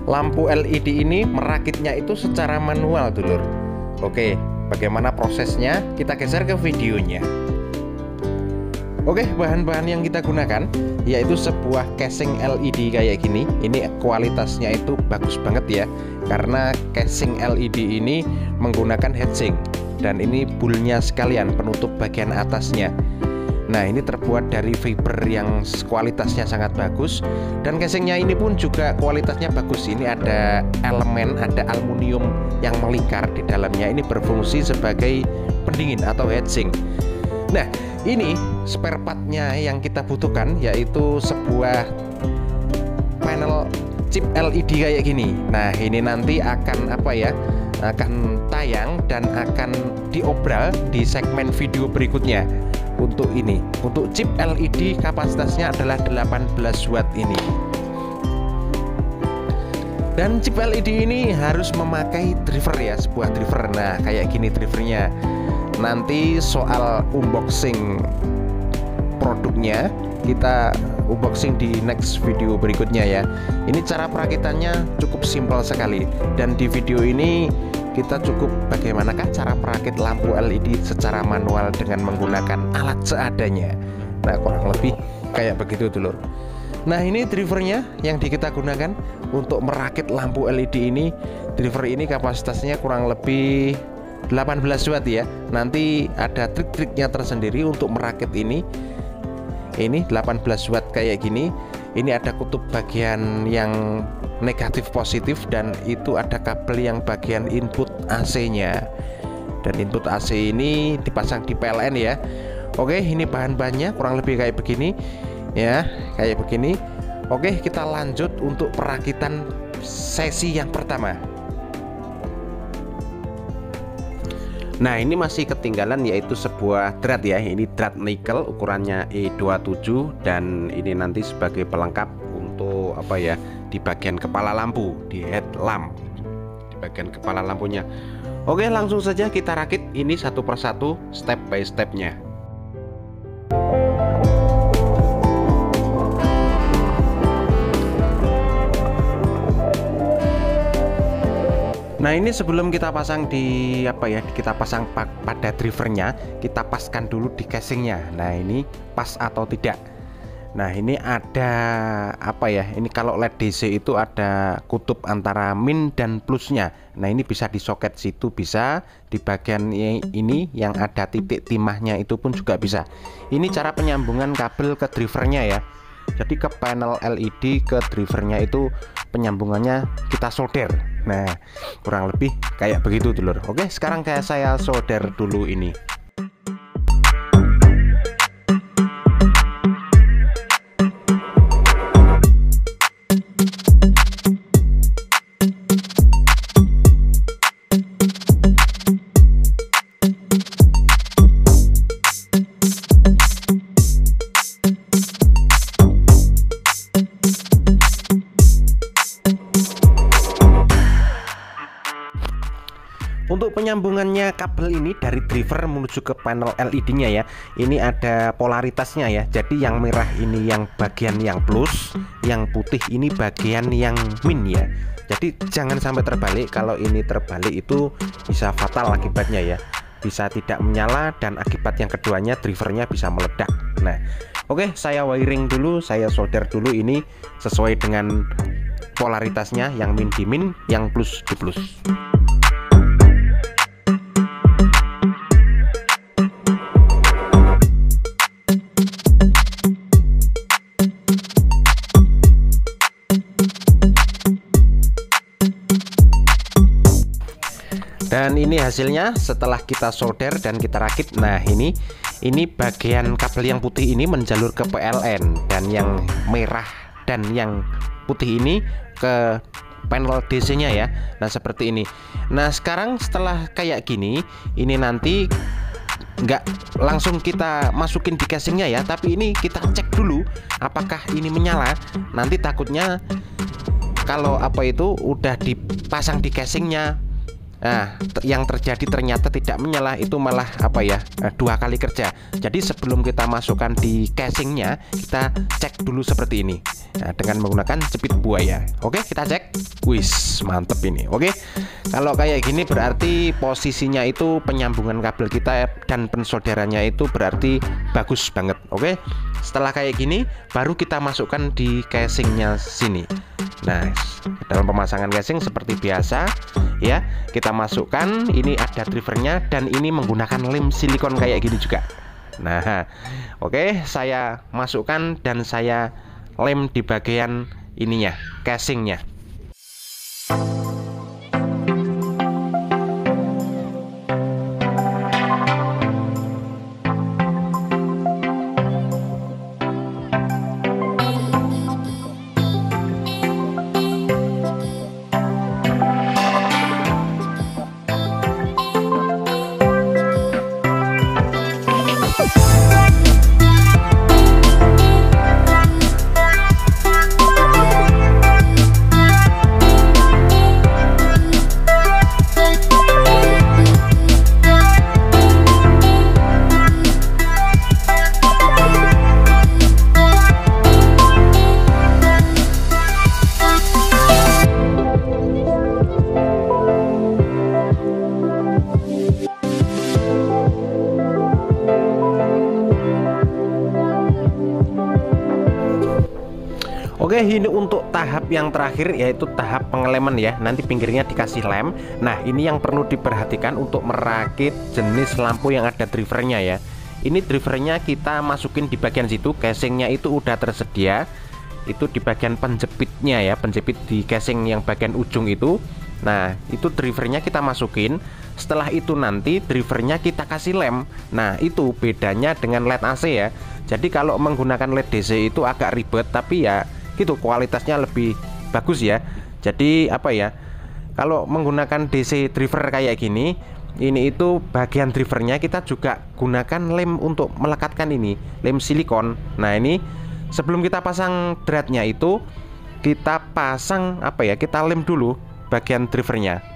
lampu LED ini merakitnya itu secara manual, dulur. Oke, bagaimana prosesnya? Kita geser ke videonya. Oke, bahan-bahan yang kita gunakan yaitu sebuah casing LED kayak gini. Ini kualitasnya itu bagus banget ya, karena casing LED ini menggunakan heatsink, dan ini bulnya sekalian penutup bagian atasnya. Nah, ini terbuat dari fiber yang kualitasnya sangat bagus, dan casingnya ini pun juga kualitasnya bagus. Ini ada elemen, ada aluminium yang melingkar di dalamnya. Ini berfungsi sebagai pendingin atau heatsink. Nah, ini spare partnya yang kita butuhkan yaitu sebuah panel chip LED kayak gini. Nah, ini nanti akan akan tayang dan akan diobral di segmen video berikutnya. Untuk ini, untuk chip LED kapasitasnya adalah 18 watt ini. Dan chip LED ini harus memakai driver ya, sebuah driver. Nah, kayak gini drivernya. Nanti soal unboxing produknya kita unboxing di next video berikutnya ya. Ini cara perakitannya cukup simpel sekali, dan di video ini kita cukup bagaimanakah cara perakit lampu LED secara manual dengan menggunakan alat seadanya. Nah, kurang lebih kayak begitu, dulur. Nah, ini drivernya yang kita gunakan untuk merakit lampu LED ini. Driver ini kapasitasnya kurang lebih 18 watt ya. Nanti ada trik-triknya tersendiri untuk merakit ini. Ini 18 watt kayak gini. Ini ada kutub bagian yang negatif positif, dan itu ada kabel yang bagian input AC-nya. Dan input AC ini dipasang di PLN ya. Oke, ini bahan-bahannya kurang lebih kayak begini ya, kayak begini. Oke, kita lanjut untuk perakitan sesi yang pertama. Nah, ini masih ketinggalan yaitu sebuah drat ya. Ini drat nikel ukurannya E27, dan ini nanti sebagai pelengkap untuk di bagian kepala lampu, di headlamp, di bagian kepala lampunya. Oke, langsung saja kita rakit ini satu persatu, step by stepnya. Nah, ini sebelum kita pasang kita pasang pada drivernya, kita paskan dulu di casingnya. Nah, ini pas atau tidak. Nah, ini ada ini kalau LED DC itu ada kutub antara min dan plusnya. Nah, ini bisa di soket situ, bisa di bagian ini yang ada titik timahnya itu pun juga bisa. Ini cara penyambungan kabel ke drivernya ya. Jadi ke panel LED ke drivernya itu penyambungannya kita solder. Nah, kurang lebih kayak begitu, dulur. Oke, sekarang saya solder dulu ini. Untuk penyambungannya kabel ini dari driver menuju ke panel LED-nya ya, ini ada polaritasnya ya. Jadi yang merah ini yang bagian yang plus, yang putih ini bagian yang min ya. Jadi jangan sampai terbalik. Kalau ini terbalik itu bisa fatal akibatnya ya. Bisa tidak menyala, dan akibat yang keduanya drivernya bisa meledak. Nah, oke, saya wiring dulu, saya solder dulu ini sesuai dengan polaritasnya, yang min di min, yang plus di plus. Dan ini hasilnya setelah kita solder dan kita rakit. Nah, ini bagian kabel yang putih ini menjalur ke PLN, dan yang merah dan yang putih ini ke panel DC-nya ya. Nah, seperti ini. Nah, sekarang setelah kayak gini, ini nanti nggak langsung kita masukin di casingnya ya, tapi ini kita cek dulu apakah ini menyala. Nanti takutnya kalau udah dipasang di casingnya, Nah, yang terjadi ternyata tidak menyala, itu malah apa ya, 2 kali kerja. Jadi sebelum kita masukkan di casingnya, kita cek dulu seperti ini. Nah, dengan menggunakan jepit buaya. Oke, kita cek. Wis, mantep ini. Oke, kalau kayak gini berarti posisinya itu penyambungan kabel kita dan pensolderannya itu berarti bagus banget. Oke, setelah kayak gini baru kita masukkan di casingnya sini. Nah, dalam pemasangan casing seperti biasa ya, kita masukkan. Ini ada drivernya dan ini menggunakan lem silikon kayak gini juga. Nah, oke, saya masukkan dan saya lem di bagian ininya, casingnya. Oke, ini untuk tahap yang terakhir yaitu tahap pengeleman ya. Nanti pinggirnya dikasih lem. Nah, ini yang perlu diperhatikan untuk merakit jenis lampu yang ada drivernya ya. Ini drivernya kita masukin di bagian situ, casingnya itu udah tersedia. Itu di bagian penjepitnya ya, penjepit di casing yang bagian ujung itu. Nah, itu drivernya kita masukin. Setelah itu nanti drivernya kita kasih lem. Nah, itu bedanya dengan LED AC ya. Jadi kalau menggunakan LED DC itu agak ribet, tapi ya gitu kualitasnya lebih bagus ya. Jadi apa ya, kalau menggunakan DC driver kayak gini, ini itu bagian drivernya kita juga gunakan lem untuk melekatkan ini, lem silikon. Nah, ini sebelum kita pasang dratnya itu kita pasang apa ya, kita lem dulu bagian drivernya.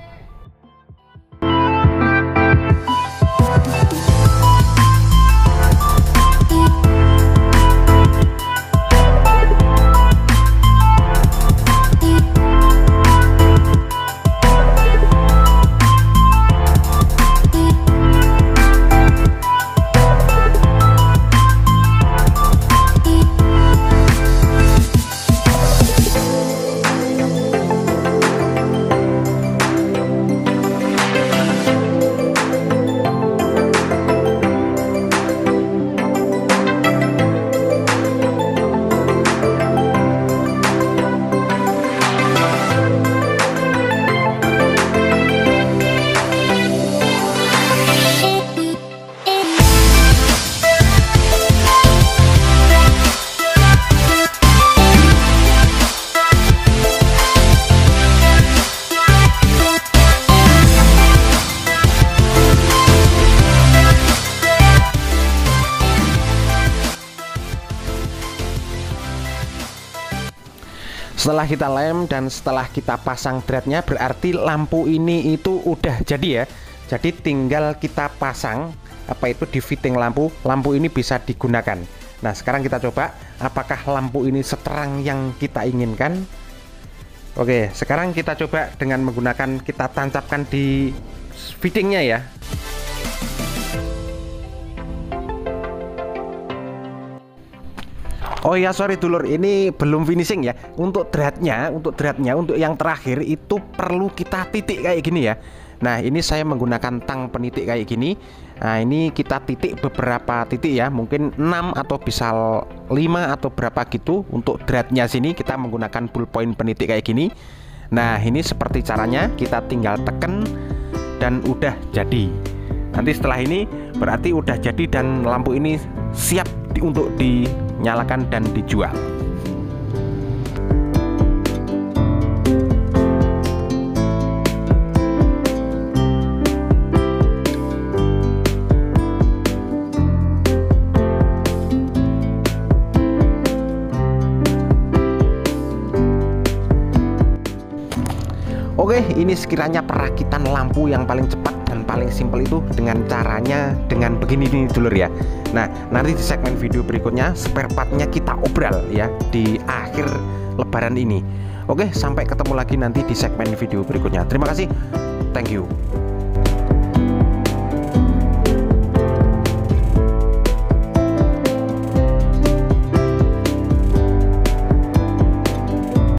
Setelah kita lem dan setelah kita pasang dratnya, berarti lampu ini itu udah jadi ya. Jadi tinggal kita pasang apa itu di fitting lampu, lampu ini bisa digunakan. Nah, sekarang kita coba apakah lampu ini seterang yang kita inginkan. Oke, sekarang kita coba dengan menggunakan, kita tancapkan di fittingnya ya. Oh ya, sorry dulur, ini belum finishing ya. Untuk dratnya, untuk yang terakhir itu perlu kita titik kayak gini ya. Nah, ini saya menggunakan tang penitik kayak gini. Nah, ini kita titik beberapa titik ya, mungkin 6 atau bisa 5 atau berapa gitu. Untuk dratnya sini kita menggunakan ballpoint penitik kayak gini. Nah, ini seperti caranya, kita tinggal tekan dan udah jadi. Nanti setelah ini berarti udah jadi dan lampu ini siap untuk dinyalakan dan dijual. Oke, ini sekiranya perakitan lampu yang paling cepat dan paling simpel itu dengan caranya dengan begini nih dulur ya. Nah, nanti di segmen video berikutnya spare partnya kita obral ya di akhir lebaran ini. Oke, sampai ketemu lagi nanti di segmen video berikutnya. Terima kasih. Thank you.